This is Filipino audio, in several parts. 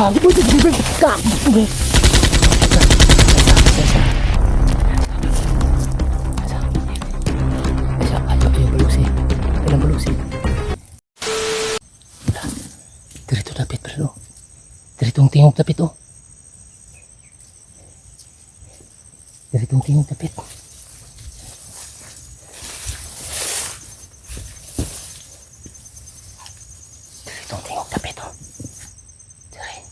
Gago mo ito, Gago mo. Ayaw balusin. Ilang balusin. Dirito dapit bro. Diritong tingog dapit oh. Diritong tingog dapit. Diritong tingog dapit oh. Dire.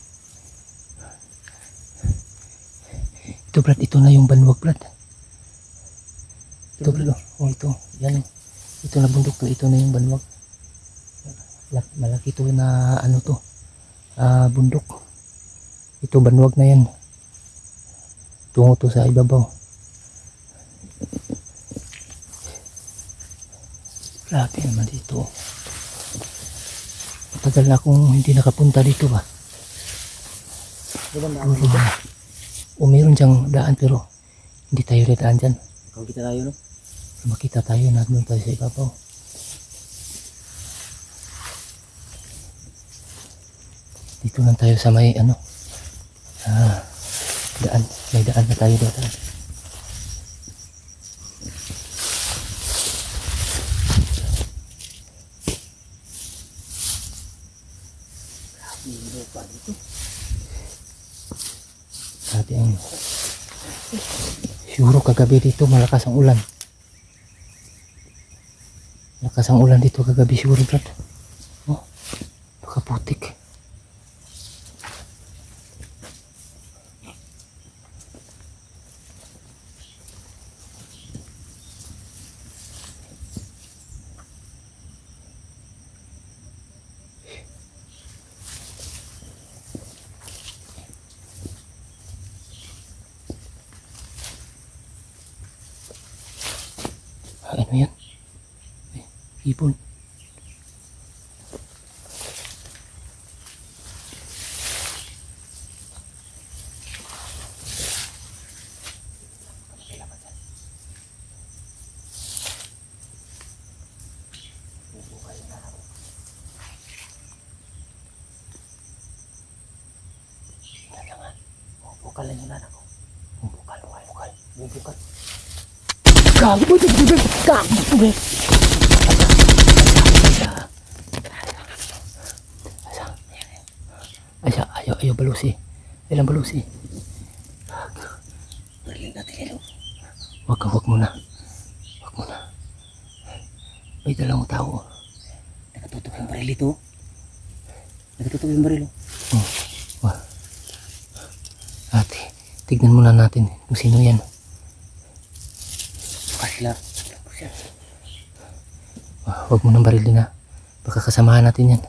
Ito Brad, ito na yung banwag Brad. Ito Brad oh, ito. Yan oh. Ito na bundok to, ito na yung banwag. Malaki to na ano to, bundok. Ito banwag na yan. Tungo to sa ibabaw. Grabe naman dito. Matagal na akong hindi nakapunta dito ba. O meron dyang daan pero hindi tayo dadaan dyan. Kung kita tayo no? Makita tayo na doon tayo sa ibabaw. Dito lang tayo sa may ano, daan, may daan na tayo dito. Sabi ang siguro kagabi dito malakas ang ulan. Malakas ang ulan dito kagabi siguro Brad. Oh, baka putik. Ano yan? Ibon. Bukalan yung anak ko. Bukal. Gago mo ito, gago mo. Ayaw balusi. Ilang balusi. Bariling natin hello. Wag muna. May dalawang tao. Nakatutok yung baril ito. Nakatutok yung baril. Wah. Ate, tignan muna natin kung sino yan. Sila. Wag mo nang barilin ha. Baka kasamahan natin yan.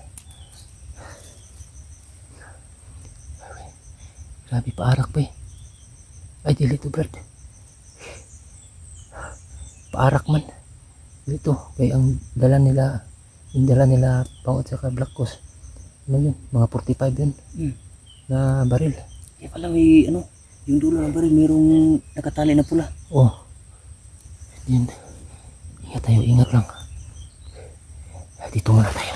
Grabe, paarak pa eh. Ay, dili to Brad. Paarak man. Dito, kaya ang dala nila, yung dala nila Pangot saka Black Coast. Ano yun? Mga 45 yun. Na baril. Kaya pala may ano, yung dulo ng baril mayroong nakatali na pula. Oh. Yun. Ingat lang. Dito muna tayo.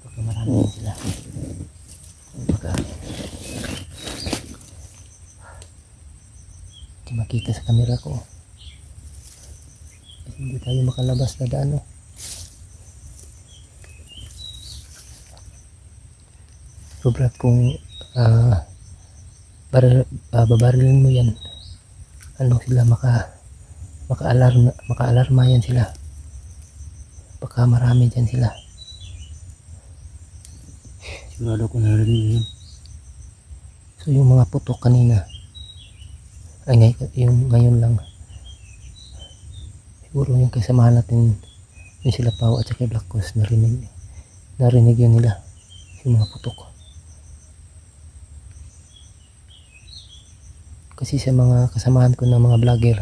Baka marami sila. Baka hindi makita sa camera ko. Kasi hindi tayo makalabas na daan. So Brad, kung babarilin mo yan, ano sila, maka-alarma yan sila. Baka marami dyan sila. Sigurado ko narinig yun. So yung mga putok kanina, ay yung ngayon lang, siguro yung kasamahan natin, yung sila Pao at saka Black Coast, narinig narinig yun nila, yung mga putok. Kasi sa mga kasamahan ko ng mga vlogger,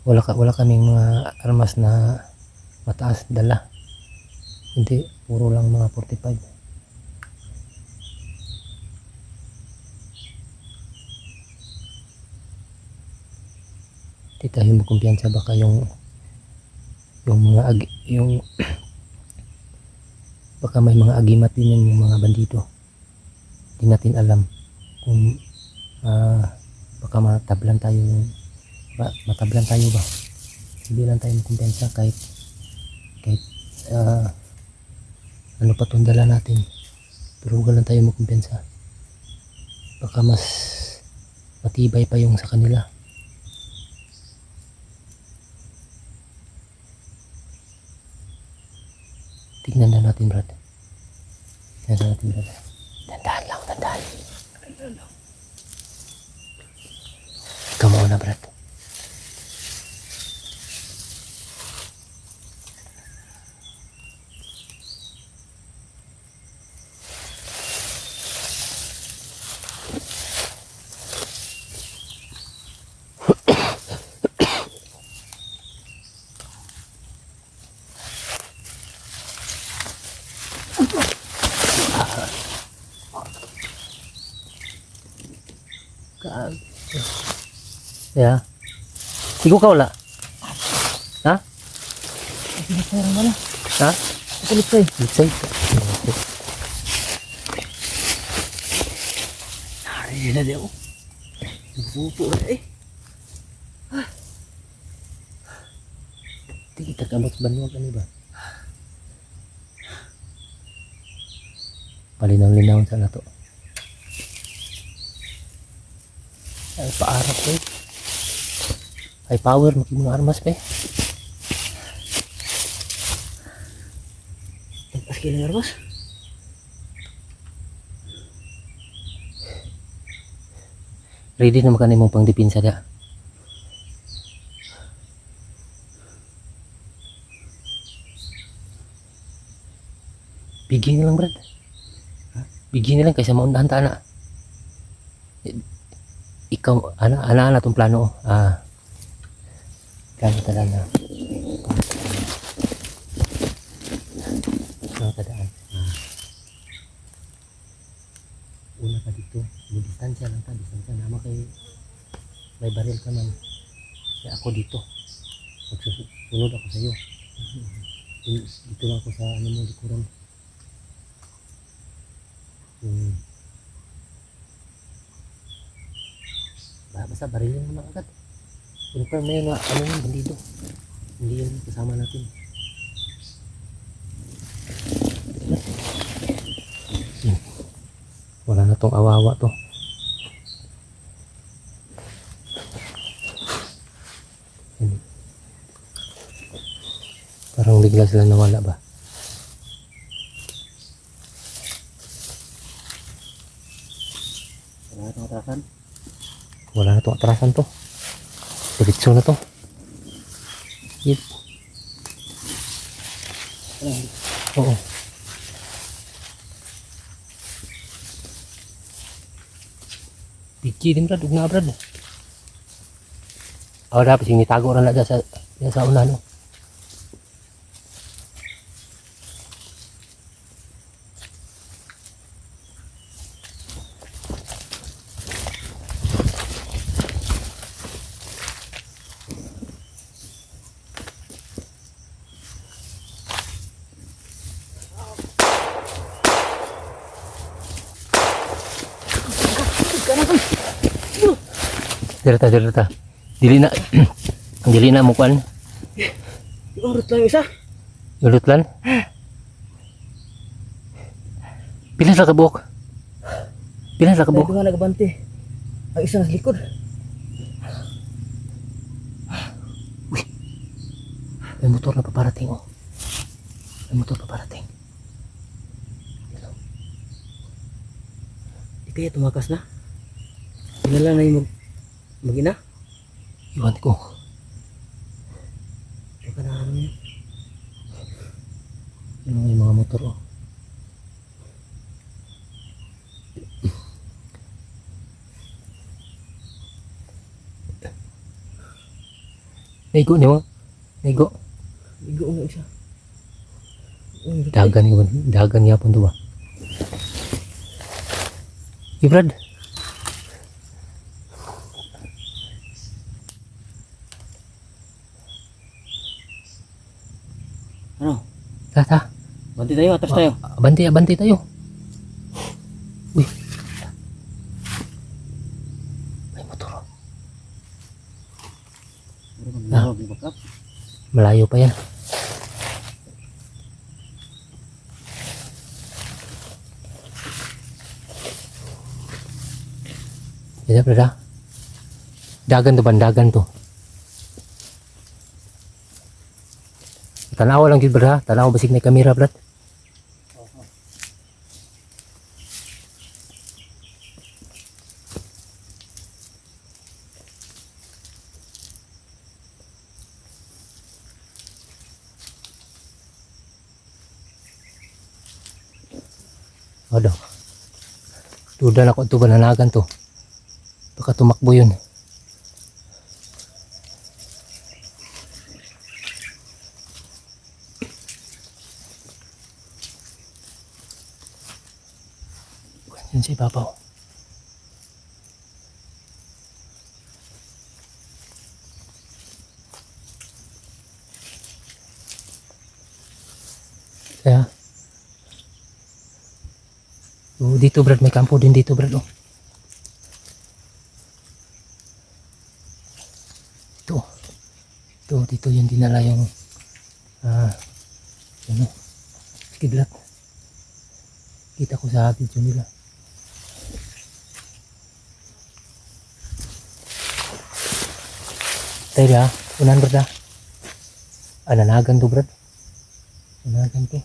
wala kaming mga armas na mataas dala. Hindi, puro lang mga 45. Di tayo magkumpiyansa, baka yung mga yung baka may mga agimat din yan, yung mga bandido. Di natin alam kung baka matablan tayo ba? Hindi lang tayo magkumpiyansa kahit ano pa itong dala natin, pero huwag lang tayo magkumpiyansa, baka mas matibay pa yung sa kanila. Tignan na natin, brad. Tandaan lang. Ikaw muna, brad. Ya. Sigo ka wala? Ha? Pinasarang wala. Ha? Kulitsay. Litsay. Hari na di ako. Nagpupo na eh. Di kita kamot banwa ka ba? Palinaw-linaw sa nato. Ay, paarap ko eh. Ay, power, makimong armas pa eh. Pas kilang armas. Ready na makanay mong pangdipinsa da. Bigyan na lang, brad. Bigyan na lang kaysa maundahan ta na. Ikaw, ana tong plano. Plano tala na. Plano tadaan. Una ka dito. Distansya lang ta. Distansya. Nama kay may baril ka man. Kaya ako dito. Magsusunod ako sa'yo. Dito lang ako sa ano mo likuran. Basta barilin mo lang agad. Confirm na yun na ano yung bandido. Hindi yun kasama natin. Wala na tong awawa to. Parang bigla sila nawala ba? Wala itong atasan. Wala na itong atrasan to. Diretso na to. Yep. Oo. Piki din brad, ugna brad. Aw dapat sing nitago ra na sa una no. Direta. Dili na mo kwan. Urut lang isa. Ulut lan. Pila sa kabuk. Dahil nga nagabante. Ang isang sa likod. May motor na paparating oh. May motor paparating. Di kaya tumakas na. Pinala na yung mag-ina. Iwan ko. Baka na ano yun. May mga motor oh. Naigo niyo mo? Naigo. Igo na siya. Dagan niya pun to ba? Brad. Ano? Ta. Banti tayo, atras tayo. Abanti tayo. Uy. May motor. Oh. Malayo pa yan. Yan brad. Dagan to bandagan to. Tanaw lang gid brad. Tanaw basig na kamera brad. Aduh. Duda na ko ito bananagan to. Baka tumakbo yun. Yan si Papaw. Kaya dito brad, may kampo din dito brad oh. Dito yung dinala yung ano, kidlat. Kita ko sa video nila. Tayo ha, unan brad ha. Nanagan to brad. Nanagan to.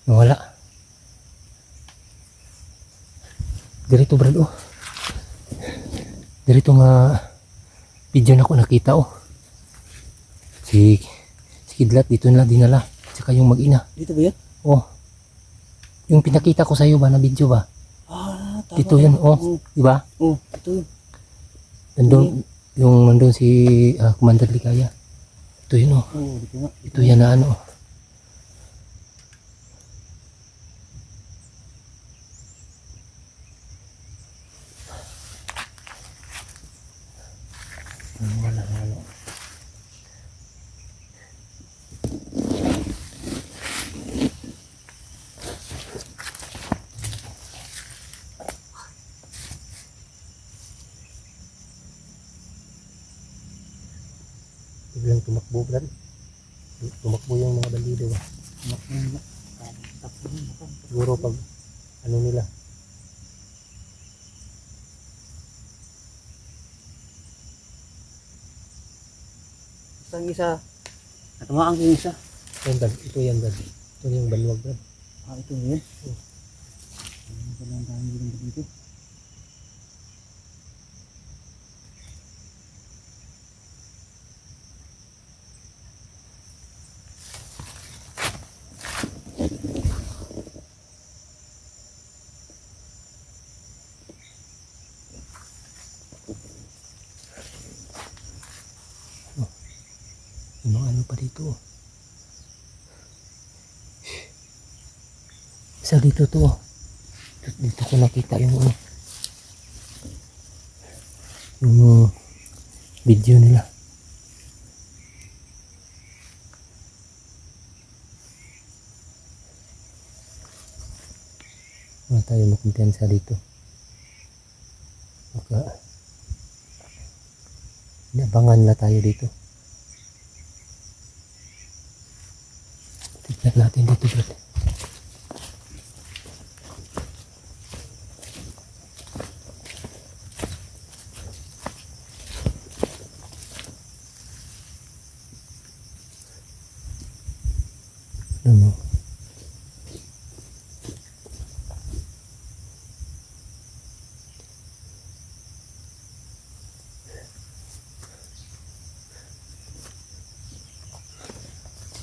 Wala. Dirito brad oh. Dirito nga video na ko nakita oh. Si Kidlat dito na dinala. Tsaka yung mag-ina. Dito ba yan? Oh. Yung pinakita ko sa iyo ba na video ba? Tama. Dito yun oh. Di ba? Oh, ito yun. Nandun si Commander Ligaya. Ito yun oh. Oh, dito nga. Ito yan na ano oh. Wala. Biglang tumakbo brad. Tumakbo yung mga bandido ba? Siguro pag ano nila. Isang isa. Natamaan ko yung isa. Ito yan brad. Ito yung banwag brad. Ito yun. Ano pala ang dami dito? Yung mga ano pa dito. Isa dito to. Dito ko nakita yung video nila. Wala tayo makumpiyansa dito. Baka inabangan na tayo dito. Tignan natin dito brad. Ano mo?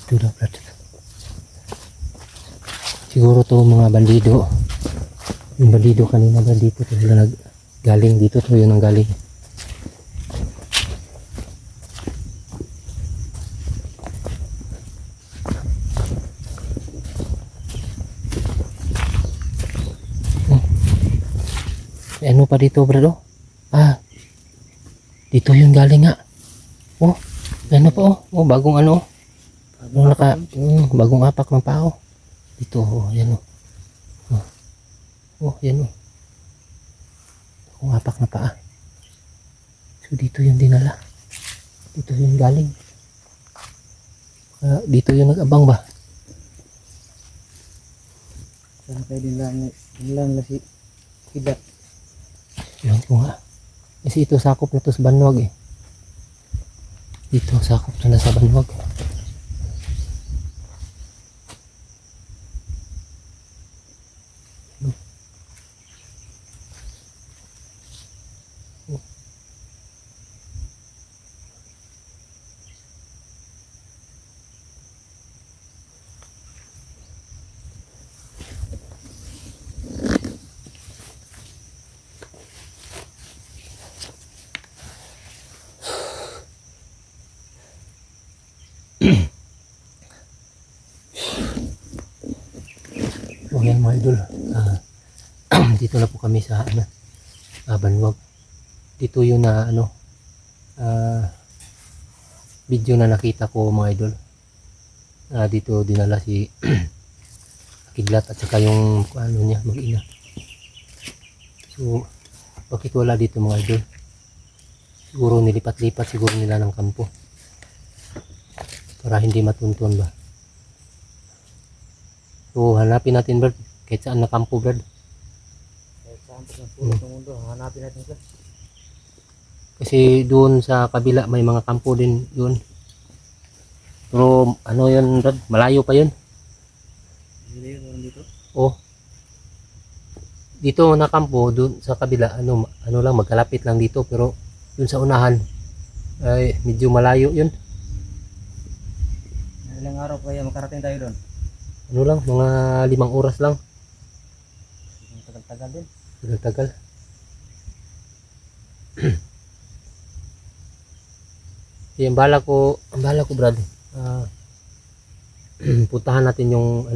Ito na, Brad. Siguro to mga bandido. Yung bandido kanina, Brad, dito to sila galing. Dito to yun ang galing. May ano pa dito, Brad, oh? Ah, dito yun galing nga. Oh, may ano pa, oh. Oh, bagong ano, oh. Bagong apak ng pao. Dito, oh, yan, oh. Oh, oh yan, oh. Bagong apak na paa. So, dito yung dinala. Dito yung galing. Dito yung nag-abang ba? Sana kayo din lang na si Kidlat. Yun ko nga. Kasi ito sakop na to sa Banwag eh. Dito sakop na sa Banwag. So yan mga idol, dito na po kami sa Banwag. Dito yung video na nakita ko mga idol. Dito dinala si Kidlat at saka yung ano niya, mag-ina. So bakit wala dito mga idol? Siguro nilipat-lipat siguro nila ng kampo para hindi matunton ba. So hanapin natin, Brad, kahit saan na kampo, Brad. Kahit saan po ng pulot ng mundo, hanapin natin sila. Kasi doon sa kabila may mga kampo din doon. Pero ano yun, Brad, malayo pa yun. Hindi yun, dito. Oh. Dito na kampo, doon sa kabila, ano lang, magkalapit lang dito. Pero doon sa unahan, ay medyo malayo yun. Ilang araw kaya makarating tayo doon? Ano lang, mga 5 oras lang. Ang tagal-tagal din. Tagal-tagal. Ang bala ko, Brad, puntahan natin yung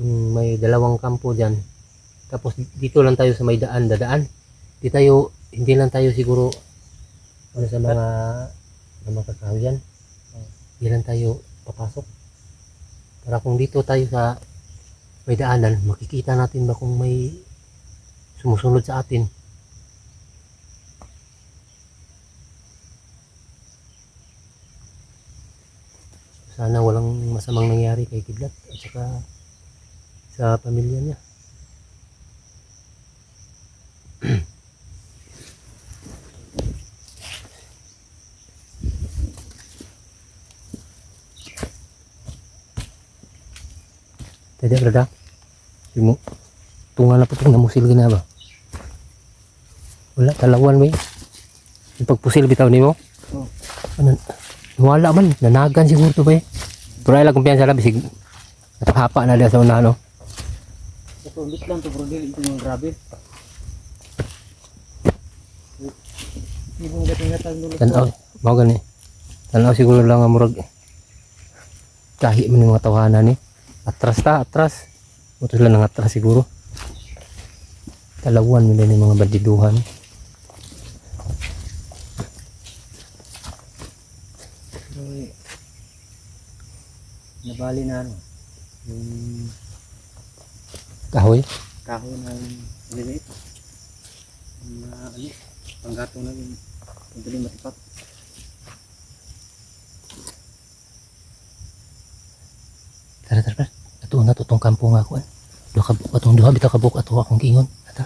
yung may 2 kampo diyan. Tapos dito lang tayo sa may dadaan. Hindi lang tayo siguro sa mga kakahuyan. Hindi lang tayo papasok. Para kung dito tayo sa may daanan, makikita natin ba kung may sumusunod sa atin. Sana walang masamang nangyari kay Kidlat at saka sa pamilya niya. Tadi berada. Simu. Tungan na po itong namusil gina ba? Wala, talawan may. Yung pagpusil bitaw ni mo? Oh. Ano? Wala man, nanagan siguro to ba eh. Pero ay lang kumpiyansa na bisig. Natahapa na dia sa una, no? Ito, ulit lang to, bro. Ito yung grabe. Ibong gating-gatang dulot. Tanaw, mau gani. Tanaw siguro lang ang murag. Kahi man yung mga tawanan eh. Atras. Buto sila nang atras siguro. Talawan nila yung mga bandiduhan. Nabali na ano. Yung Kahoy. kahoy ng liliit. Panggatong na yung madaling matipak. Tara. Ito na to tong kampo nga ako. Duha bitaw kabuk ato akong giingon. Ata.